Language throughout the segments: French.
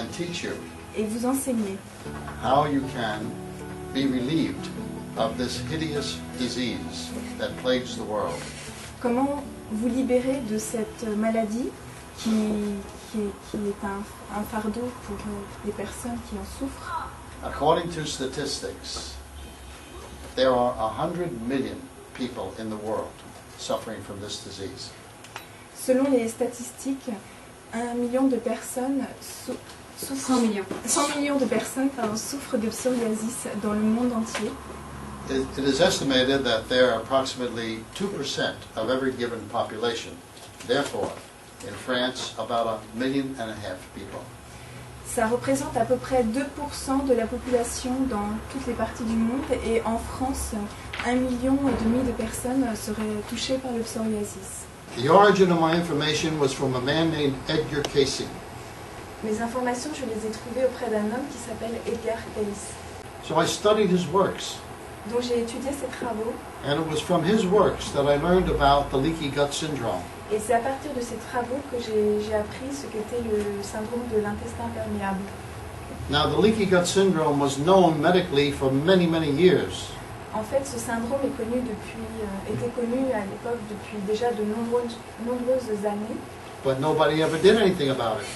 and teach you et vous enseigner how you can be relieved of this hideous disease that plagues the world. comment vous libérer de cette maladie qui est un fardeau pour les personnes qui en souffrent. According to statistics, there are 100 million people in the world suffering from this disease. Selon les statistiques, 1 million de personnes souffrent, 100 millions de personnes souffrent de psoriasis dans le monde entier. It is estimated that there are approximately 2% of every given population. Therefore, in France, about 1.5 million people. Ça représente à peu près 2% de la population dans toutes les parties du monde et en France, 1,5 million de personnes seraient touchées par le psoriasis. The origin of my information was from a man named Edgar Cayce. Mes informations, je les ai trouvées auprès d'un homme qui s'appelle Edgar Cayce. So I studied his works. Donc j'ai étudié ses travaux. And it was from his works that I learned about the leaky gut syndrome. Et c'est à partir de ces travaux que j'ai appris ce qu'était le syndrome de l'intestin perméable. Now, the leaky gut syndrome was known medically for many, many years. En fait, ce syndrome est connu était connu à l'époque depuis déjà de nombreuses années. But nobody ever did anything about it.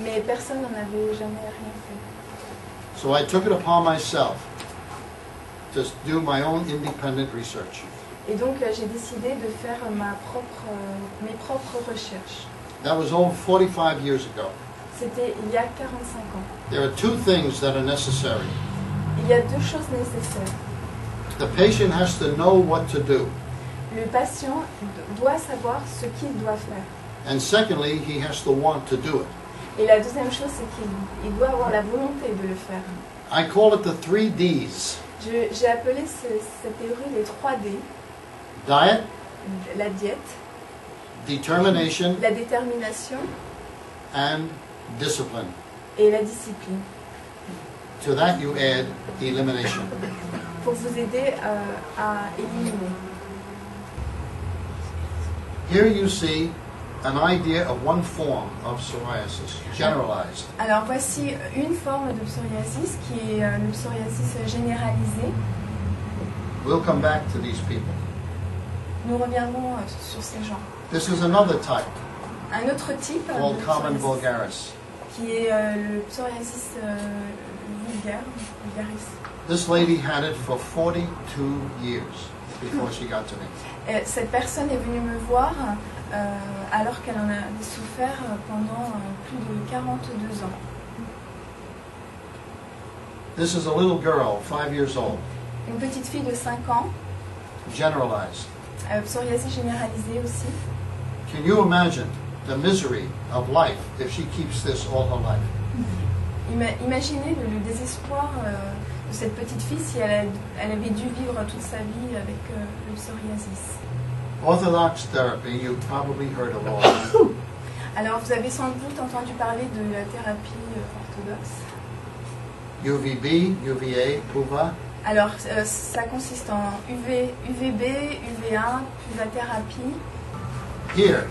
Mais personne n'en avait jamais rien fait. So I took it upon myself to do my own independent research. Et donc j'ai décidé de faire mes propres recherches. That was over 45 years ago. C'était il y a 45 ans. There are two things that are necessary. Il y a deux choses nécessaires. The patient has to know what to do. Le patient doit savoir ce qu'il doit faire. And secondly, he has to want to do it. Et la deuxième chose, c'est qu'il doit avoir la volonté de le faire. I call it the 3 Ds. J'ai appelé cette théorie les 3D. Diet, La diète, determination, la détermination and discipline. et la discipline. To that you add elimination. Pour vous aider à éliminer. Here you see an idea of one form of psoriasis, generalized. Alors voici une forme de psoriasis qui est le psoriasis généralisé. We'll come back to these people. Nous reviendrons sur ces gens. This is another type Un autre type called de common psoriasis, vulgaris. qui est le psoriasis vulgaris. This lady had it for 42 years before she got to me. Et cette personne est venue me voir alors qu'elle en a souffert pendant plus de 42 ans. This is a little girl, 5 years old, Une petite fille de 5 ans, generalized. Psoriasis généralisée aussi. Can you imagine the misery of life if she keeps this all her life? Imaginez le désespoir de cette petite fille si elle avait dû vivre toute sa vie avec le psoriasis. Orthodox therapy, you've probably heard of all. Alors vous avez sans doute entendu parler de la thérapie orthodoxe. UVB, UVA, UVA. Alors ça consiste en UVB, UVA, thérapie. Here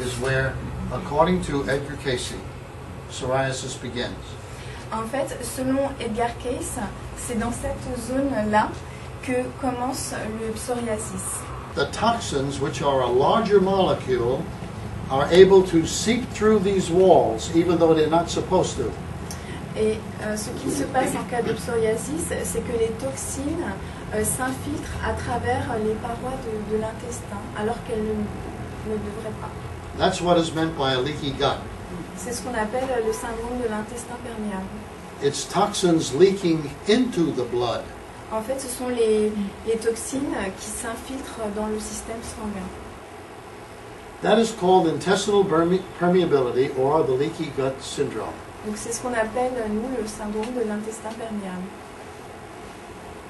is where, according to Edgar Cayce, psoriasis begins. En fait, selon Edgar Cayce, c'est dans cette zone-là que commence le psoriasis. The toxins, which are a larger molecule, are able to seep through these walls, even though they're not supposed to. Et ce qui se passe en cas de psoriasis, c'est que les toxines s'infiltrent à travers les parois de l'intestin, alors qu'elles ne devraient pas. That's what is meant by a leaky gut. C'est ce qu'on appelle le syndrome de l'intestin perméable. It's toxins leaking into the blood. En fait, ce sont les toxines qui s'infiltrent dans le système sanguin. That is called intestinal permeability or the leaky gut syndrome. Donc c'est ce qu'on appelle, nous, le syndrome de l'intestin perméable.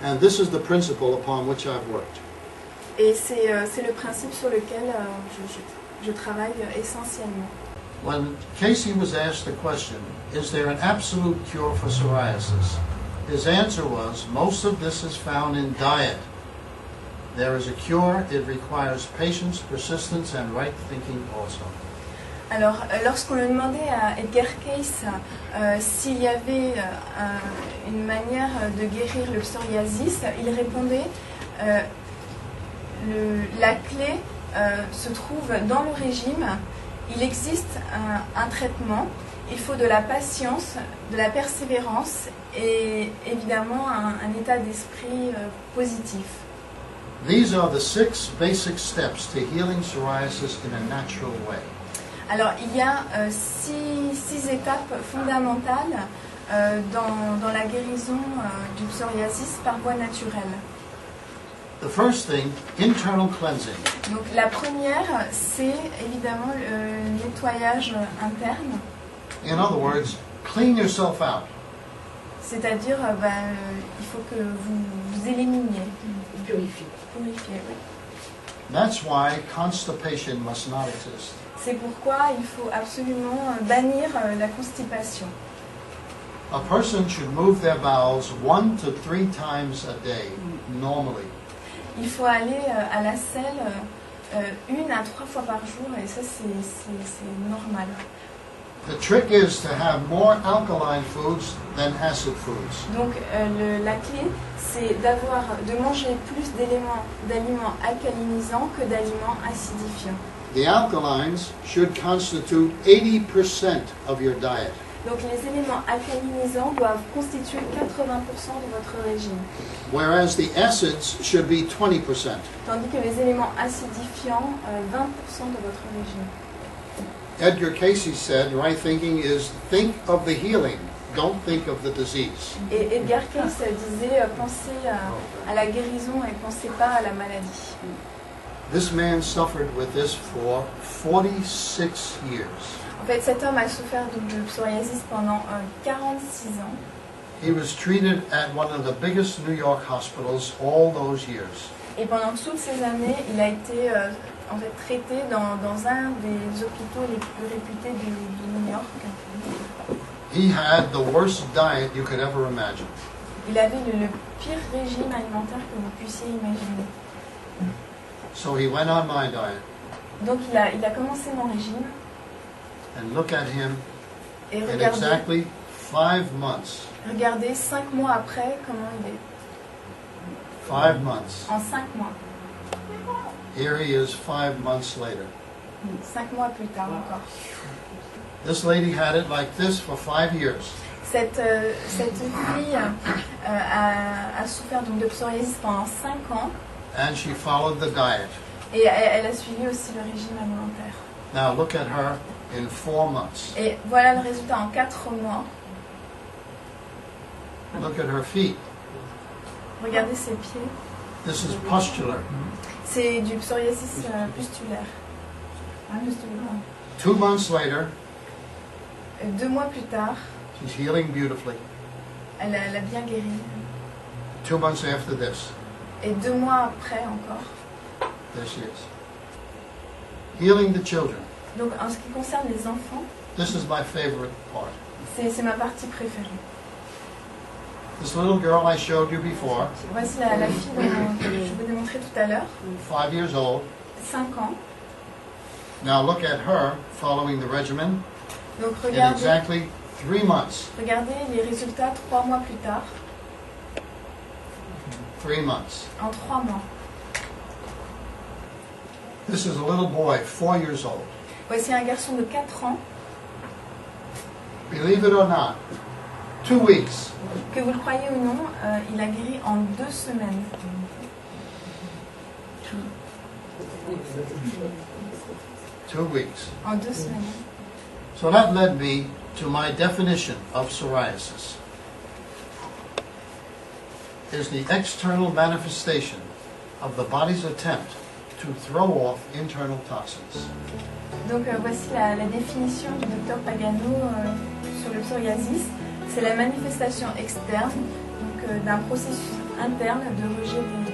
And this is the principle upon which I've worked. Et c'est le principe sur lequel je travaille essentiellement. When Casey was asked the question, is there an absolute cure for psoriasis? His answer was, most of this is found in diet. There is a cure, it requires patience, persistence, and right thinking also. Alors, lorsqu'on lui demandait à Edgar Cayce s'il y avait une manière de guérir le psoriasis, il répondait la clé se trouve dans le régime. Il existe un traitement. Il faut de la patience, de la persévérance et évidemment un état d'esprit positif. These are the 6 basic steps to healing psoriasis in a natural way. Alors, il y a six étapes fondamentales dans la guérison du psoriasis par voie naturelle. The first thing, internal cleansing. Donc, la première, c'est évidemment le nettoyage interne, In other words, clean yourself out. c'est-à-dire il faut que vous éliminiez, Purifié. purifiez. Oui. That's why constipation must not exist. C'est pourquoi il faut absolument bannir la constipation. A person should move their bowels 1 to 3 times a day, normally. Il faut aller à la selle 1 à 3 fois par jour et ça c'est normal. The trick is to have more alkaline foods than acid foods. Donc la clé c'est de manger plus d'aliments alcalinisants que d'aliments acidifiants. The alkalines should constitute 80% of your diet. Donc les éléments alcalinisants doivent constituer 80% de votre régime, Whereas the acids should be 20%. tandis que les éléments acidifiants 20% de votre régime. Edgar Cayce said, right thinking is think of the healing, don't think of the disease. Et Edgar Cayce disait pensez à la guérison et pensez pas à la maladie. This man suffered with this for 46 years. En fait, cet homme a souffert de psoriasis pendant 46 ans. He was treated at one of the biggest New York hospitals all those years. Et pendant toutes ces années, il a été en fait traité dans un des hôpitaux les plus réputés de New York. He had the worst diet you could ever imagine. Il avait le pire régime alimentaire que vous puissiez imaginer. So he went on my diet, Donc il a commencé mon régime and look at him et in exactly 5 months. regardez 5 mois après comment il est. 5 months. En 5 mois. Here he is 5 months later. 5 mois plus tard encore. This lady had it like this for 5 years. Cette fille a souffert donc de psoriasis pendant 5 ans And she followed the diet. et elle a suivi aussi le régime alimentaire. Now look at her in 4 months. Et voilà le résultat en 4 mois. Look at her feet. Regardez ses pieds. This is pustular. C'est du psoriasis pustulaire. 2 months later, 2 mois plus tard, she's healing beautifully. elle a bien guéri. 2 months after this, Et 2 mois après encore. there she is. Healing the children. Donc en ce qui concerne les enfants, This is my favorite part. c'est ma partie préférée. This little girl I showed you before, Voici la fille que je vous ai montrée tout à l'heure, 5 years old. 5 ans. Now look at her following the regimen Donc in regardez exactly 3 months. les résultats 3 mois plus tard, 3 months. en 3 mois. This is a little boy, 4 years old. Voici un garçon de 4 ans, Believe it or not, 2 weeks. que vous le croyez ou non, il a guéri en 2 semaines. 2 weeks. En 2 semaines. So that led me to my definition of psoriasis. Is the external manifestation of the body's attempt to throw off internal toxins. Donc voici la définition du docteur Pagano sur le psoriasis. C'est la manifestation externe d'un processus interne de rejet des